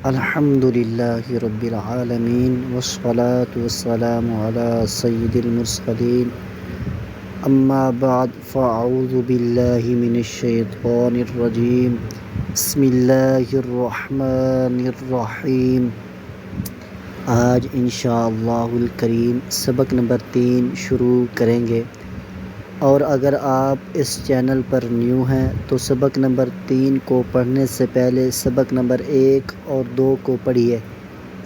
الحمد لله رب العالمين والصلاة والسلام على سيد المرسلين أما بعد فأعوذ بالله من الشيطان الرجيم بسم الله الرحمن الرحيم۔ آج انشاءاللہ الکریم سبق نمبر 3 شروع کریں گے، اور اگر آپ اس چینل پر نیو ہیں تو سبق نمبر 3 کو پڑھنے سے پہلے سبق نمبر 1 اور 2 کو پڑھیے۔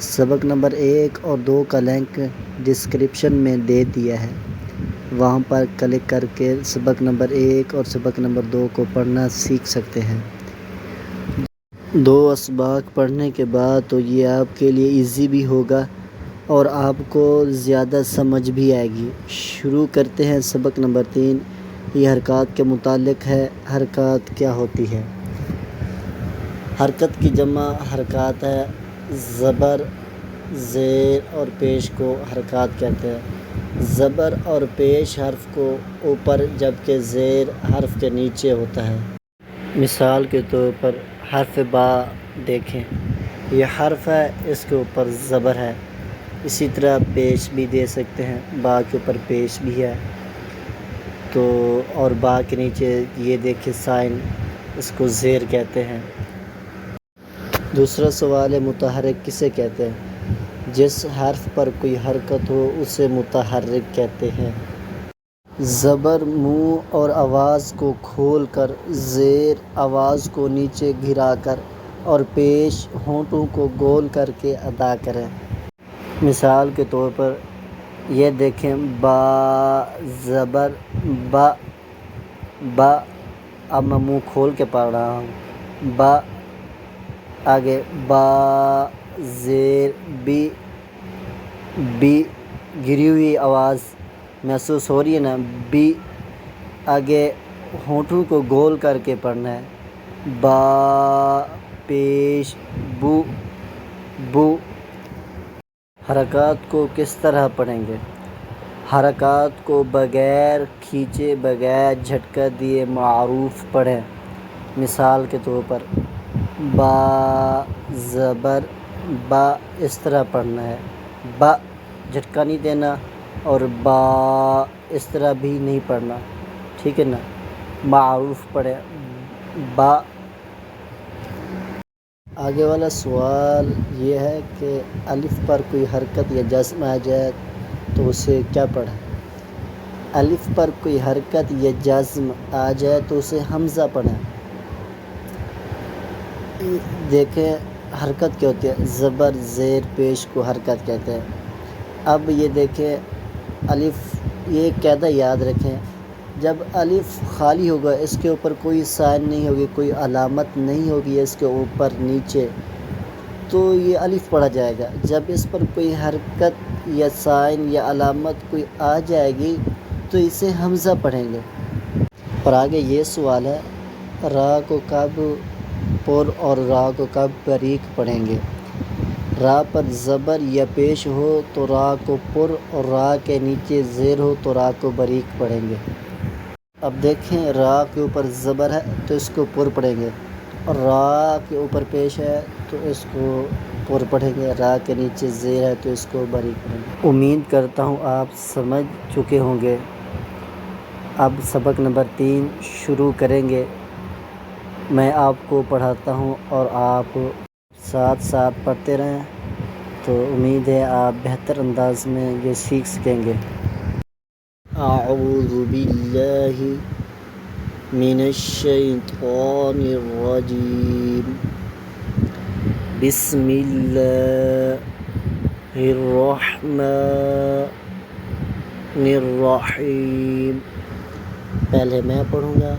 سبق نمبر 1 اور 2 کا لنک ڈسکرپشن میں دے دیا ہے، وہاں پر کلک کر کے سبق نمبر 1 اور سبق نمبر 2 کو پڑھنا سیکھ سکتے ہیں۔ 2 اسباق پڑھنے کے بعد تو یہ آپ کے لیے ایزی بھی ہوگا اور آپ کو زیادہ سمجھ بھی آئے گی۔ شروع کرتے ہیں سبق نمبر 3۔ یہ حرکات کے متعلق ہے۔ حرکات کیا ہوتی ہے؟ حرکت کی جمع حرکات ہے۔ زبر، زیر اور پیش کو حرکات کہتے ہیں۔ زبر اور پیش حرف کو اوپر جبکہ زیر حرف کے نیچے ہوتا ہے۔ مثال کے طور پر حرف با دیکھیں، یہ حرف ہے، اس کے اوپر زبر ہے۔ اسی طرح پیش بھی دے سکتے ہیں، با کے اوپر پیش بھی ہے تو، اور با کے نیچے یہ دیکھیں سائن، اس کو زیر کہتے ہیں۔ دوسرا سوال ہے متحرک کسے کہتے ہیں؟ جس حرف پر کوئی حرکت ہو اسے متحرک کہتے ہیں۔ زبر منہ اور آواز کو کھول کر، زیر آواز کو نیچے گرا کر اور پیش ہونٹوں کو گول کر کے ادا کریں۔ مثال کے طور پر یہ دیکھیں با زبر با، با، اب میں منہ کھول کے پڑھ رہا ہوں، با، آگے با زیر بی، بی، گری ہوئی آواز محسوس ہو رہی ہے نا، بی، آگے ہونٹوں کو گول کر کے پڑھنا ہے، با پیش بو، بو۔ حرکات کو کس طرح پڑھیں گے؟ حرکات کو بغیر کھینچے، بغیر جھٹکا دیے معروف پڑھیں۔ مثال کے طور پر با زبر با، اس طرح پڑھنا ہے، با جھٹکا نہیں دینا اور با اس طرح بھی نہیں پڑھنا، ٹھیک ہے نا، معروف پڑھیں با۔ آگے والا سوال یہ ہے کہ الف پر کوئی حرکت یا جزم آ جائے تو اسے کیا پڑھیں؟ الف پر کوئی حرکت یا جزم آ جائے تو اسے حمزہ پڑھیں۔ دیکھیں حرکت کیا ہوتی ہے، زبر زیر پیش کو حرکت کہتے ہیں۔ اب یہ دیکھیں الف، یہ قاعدہ یاد رکھیں، جب الف خالی ہوگا، اس کے اوپر کوئی سائن نہیں ہوگی، کوئی علامت نہیں ہوگی اس کے اوپر نیچے، تو یہ الف پڑھا جائے گا۔ جب اس پر کوئی حرکت یا سائن یا علامت کوئی آ جائے گی تو اسے حمزہ پڑھیں گے۔ اور آگے یہ سوال ہے را کو کب پر اور را کو کب باریک پڑھیں گے؟ را پر زبر یا پیش ہو تو را کو پر، اور را کے نیچے زیر ہو تو را کو باریک پڑھیں گے۔ اب دیکھیں را کے اوپر زبر ہے تو اس کو پر پڑھیں گے، اور را کے اوپر پیش ہے تو اس کو پر پڑھیں گے، را کے نیچے زیر ہے تو اس کو باریک پڑھیں گے۔ امید کرتا ہوں آپ سمجھ چکے ہوں گے۔ اب سبق نمبر 3 شروع کریں گے، میں آپ کو پڑھاتا ہوں اور آپ ساتھ ساتھ پڑھتے رہیں، تو امید ہے آپ بہتر انداز میں یہ سیکھ سکیں گے۔ اعوذ باللہ من الشیطان الرجیم، بسم اللہ الرحمن الرحیم۔ پہلے میں پڑھوں گا،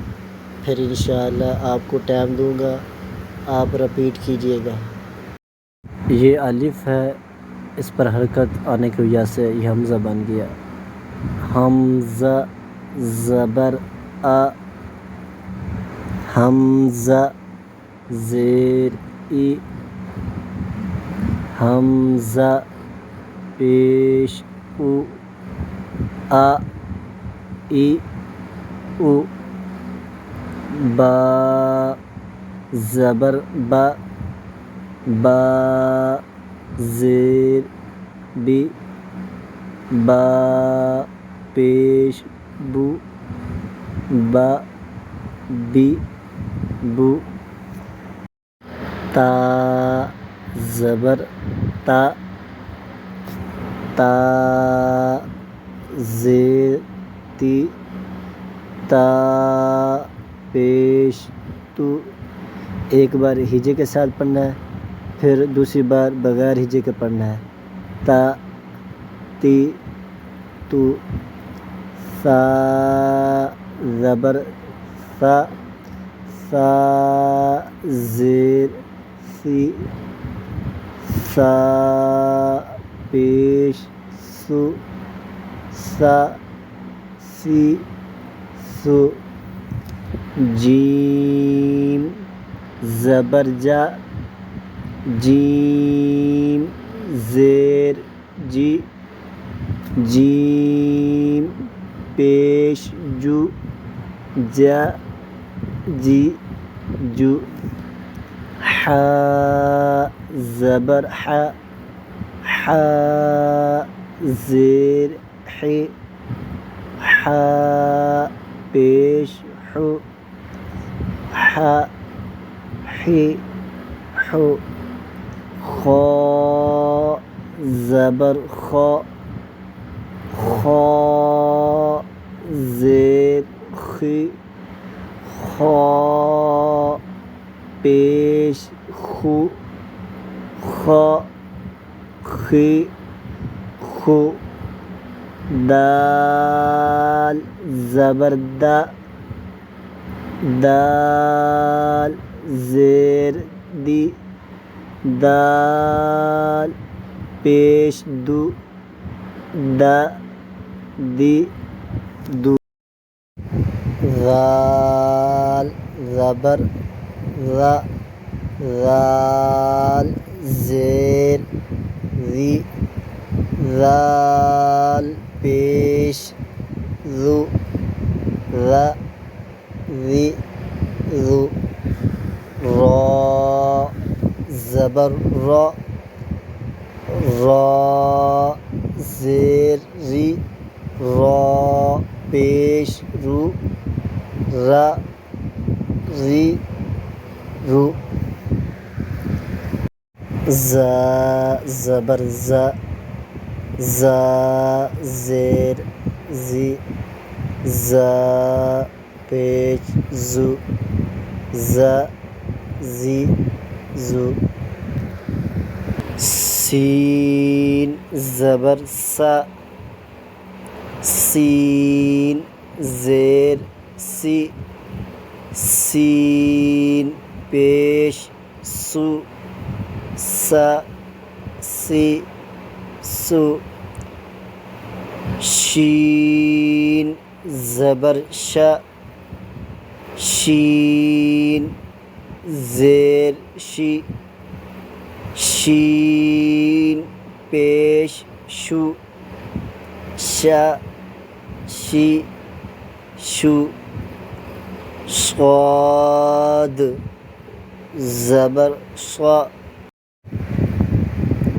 پھر انشاءاللہ آپ کو ٹائم دوں گا، آپ رپیٹ کیجئے گا۔ یہ الف ہے، اس پر حرکت آنے کی وجہ سے یہ حمزہ بن گیا، حمزہ زبر آ، حمزہ زیر ای، حمزہ پیش او، آ ای او، با زبر با، با زیر بی با پیش بو با بی بو تا زبر تا تا زیر تی تا پیش تو. ایک بار ہجے کے ساتھ پڑھنا ہے، پھر دوسری بار بغیر ہجے کے پڑھنا ہے. تا تی تو سا زبر سا سا زیر سی سا پیش سو سا سی سو. جیم زبر جا جیم زیر جی جیم پیش جو جا جی جو. ح زبر ح ح زیر حی ح پیش حو ح حی حو. خا زبر خا خا زیر خی خا پیش خو خا خی خو. دال زبر دا دال زیر دی دال پیش دو دا دی دو. ذال زبر ذا ذال زیر ذی ذال پیش ذو ذا ذی ذو. را زبر را را زیر ری را پیش رو را ری رو. زا زبر زا زا زیر زی زا پیش زو زا زی زو. سین زبر سا سین زیر سی سین پیش سو سا سی سو. شین زبر شا شین زیر شی شین پیش شو شا شی شو. صاد زبر صا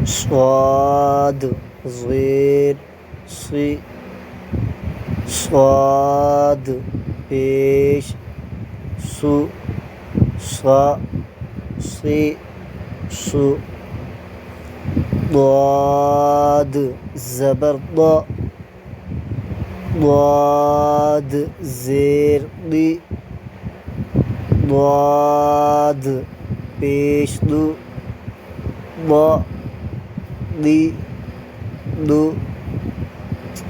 صاد زیر سی صاد پیش سو سا سی سو. ضاد زبر ضا ضاد زیر ضی ضاد پیش دو ضا ضی دو.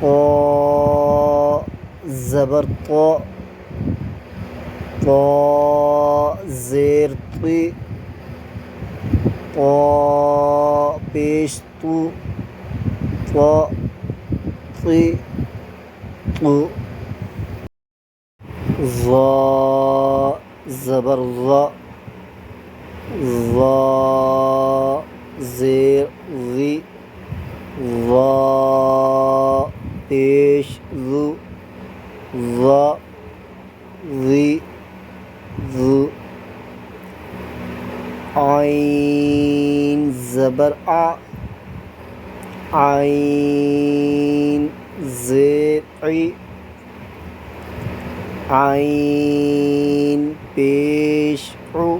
طا زبر طا طا زیر طی طا پیش تو طا طی طو. ظا زبر ظا ظا زیر ظی ظا پیش ذو ظا ذی ذو. عین زبر آ، عین زیر عی، عین پیش عو،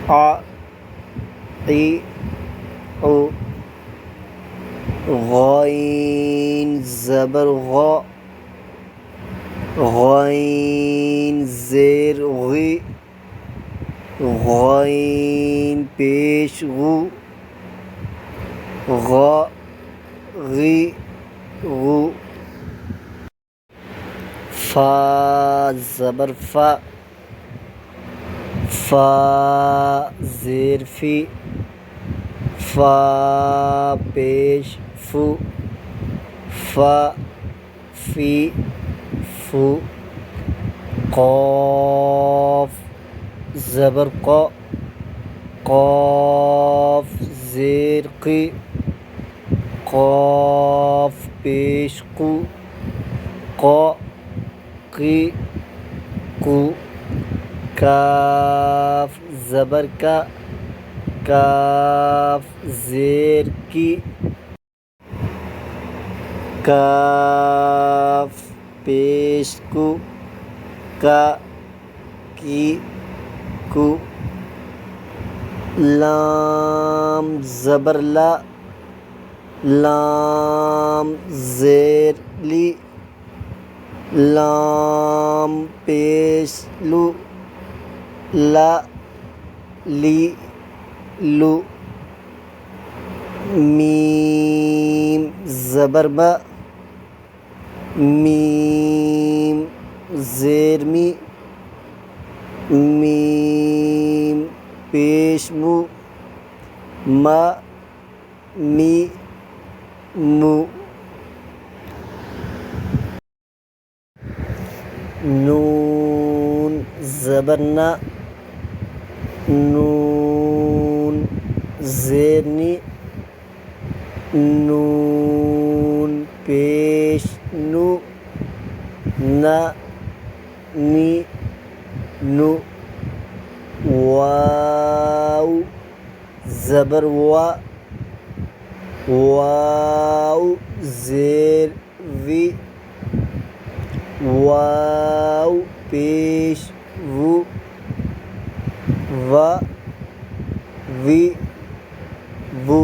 آ عی عو، غین زبر غا، غین زیر غی، غین پیش غو، غا غی غو، فا زبر فا، فا زیر فی، فا پیش فو، فا فی فو، قاف زبر قا، قاف زیر قی، قاف پیش قو، قا قی قو، کاف زبر کا، کاف زیر کی، کاف پیش کو، کا کی کو، لام زبر لا، لام زیر لی، لام پیش لو، لا لی لو، میم زبر با، میم زیر می، میم پیش مو، ما می مو، نون زبر نا، نون زیر نی، نون پیش نو، نا نی نو، واو زبر وا، واو زیر وی، واو پیش وو، وا وی وو،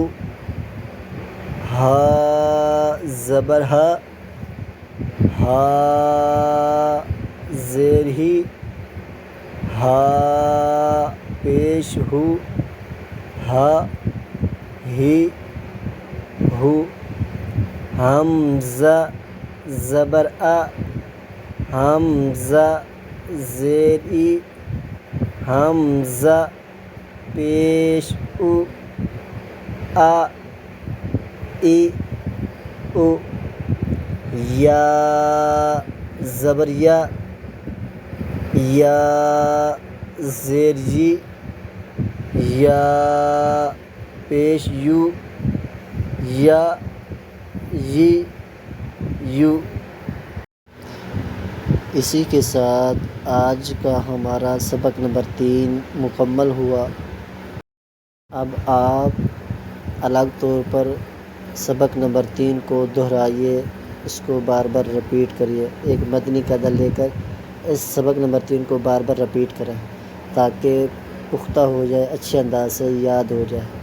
ہا زبر ہا، ہا زیر ہی، ہا پیش ہو، ہا ہی ہو، حمزہ زبر آ، حمزہ زیر ای، حمزہ پیش او، آ ای او، یا زبر یا، یا زیر یی، یا پیش یو، یا یی یو۔ اسی کے ساتھ آج کا ہمارا سبق نمبر 3 مکمل ہوا۔ اب آپ الگ طور پر سبق نمبر 3 کو دہرائیے، اس کو بار بار رپیٹ کریے، ایک مدنی قاعدہ لے کر اس سبق نمبر 3 کو بار بار رپیٹ کریں تاکہ پختہ ہو جائے، اچھے انداز سے یاد ہو جائے۔